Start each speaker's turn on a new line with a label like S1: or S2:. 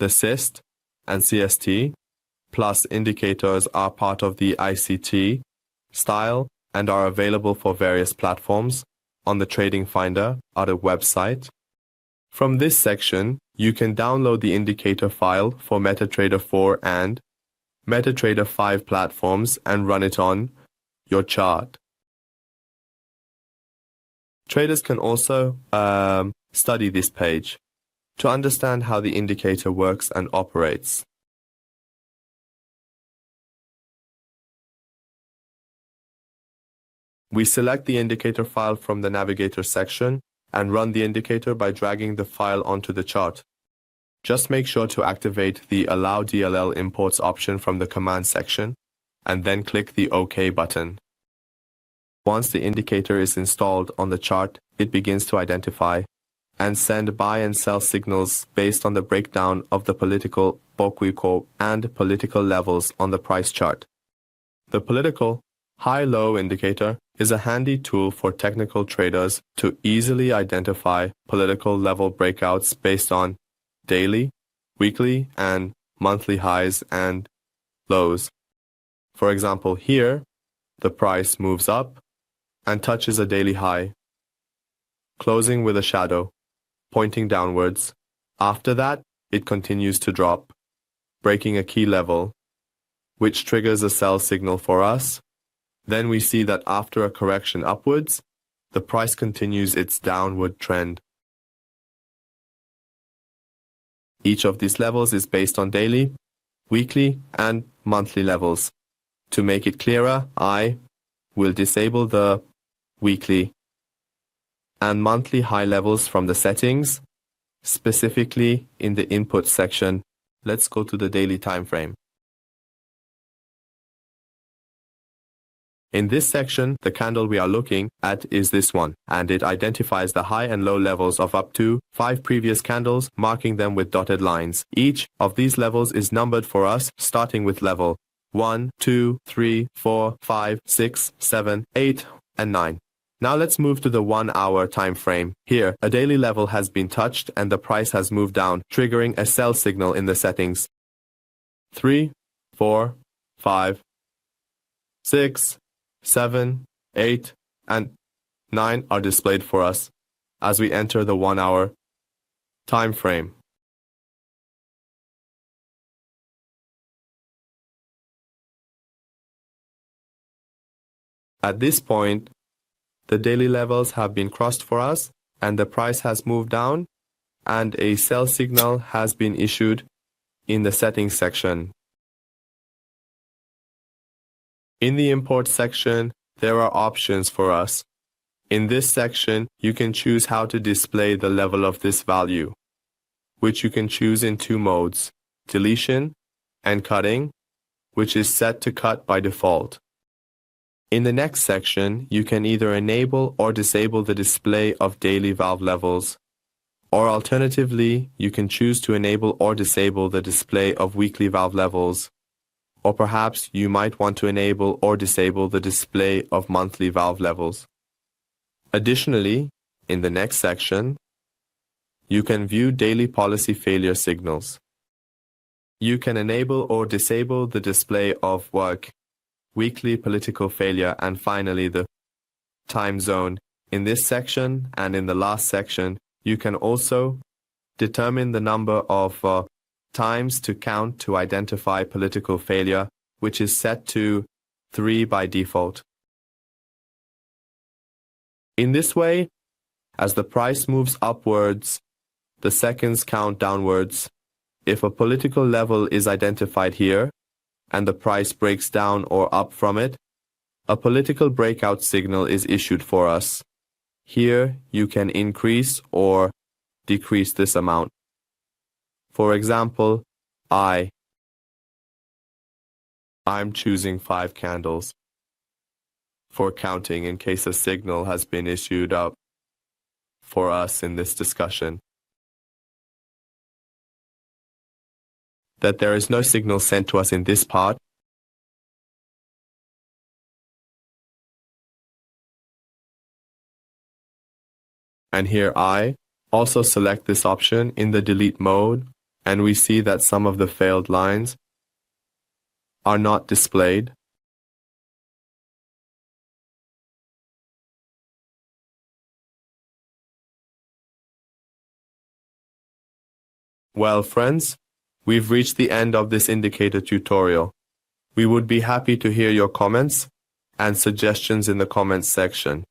S1: The CISD and CSD plus indicators are part of the ICT style and are available for various platforms on the TradingFinder at a website. From this section, you can download the indicator file for MetaTrader 4 and MetaTrader 5 platforms and run it on your chart. Traders can also study this page to understand how the indicator works and operates. We select the indicator file from the navigator section and run the indicator by dragging the file onto the chart. Just make sure to activate the Allow DLL Imports option from the command section and then click the OK button. Once the indicator is installed on the chart, it begins to identify and send buy and sell signals based on the breakdown of the political, bokuiko, and political levels on the price chart. The political high-low indicator is a handy tool for technical traders to easily identify political level breakouts based on daily, weekly, and monthly highs and lows. For example, here, the price moves up and touches a daily high, closing with a shadow, pointing downwards. After that, it continues to drop, breaking a key level, which triggers a sell signal for us. Then we see that after a correction upwards, the price continues its downward trend. Each of these levels is based on daily, weekly, and monthly levels. To make it clearer, I will disable the weekly and monthly high levels from the settings, specifically in the input section. Let's go to the daily time frame. In this section, the candle we are looking at is this one, and it identifies the high and low levels of up to 5 previous candles, marking them with dotted lines. Each of these levels is numbered for us, starting with level 1, 2, 3, 4, 5, 6, 7, 8, and 9. Now let's move to the 1 hour time frame. Here, a daily level has been touched and the price has moved down, triggering a sell signal in the settings. 3, 4, 5, 6, 7, 8, and 9 are displayed for us as we enter the 1 hour time frame. At this point, the daily levels have been crossed for us and the price has moved down and a sell signal has been issued in the settings section. In the import section, there are options for us. In this section, you can choose how to display the level of this value, which you can choose in 2 modes, deletion and cutting, which is set to cut by default. In the next section, you can either enable or disable the display of daily valve levels, or alternatively, you can choose to enable or disable the display of weekly valve levels. Or perhaps you might want to enable or disable the display of monthly valve levels. Additionally, in the next section, you can view daily policy failure signals. You can enable or disable the display of weekly political failure, and finally the time zone. In this section and in the last section, you can also determine the number of times to count to identify political failure, which is set to 3 by default. In this way, as the price moves upwards, the seconds count downwards. If a political level is identified here, and the price breaks down or up from it, a political breakout signal is issued for us. Here, you can increase or decrease this amount. For example, I'm choosing 5 candles for counting in case a signal has been issued up for us in this discussion. That there is no signal sent to us in this part. And here I also select this option in the delete mode and we see that some of the failed lines are not displayed. Well, friends, we've reached the end of this indicator tutorial. We would be happy to hear your comments and suggestions in the comments section.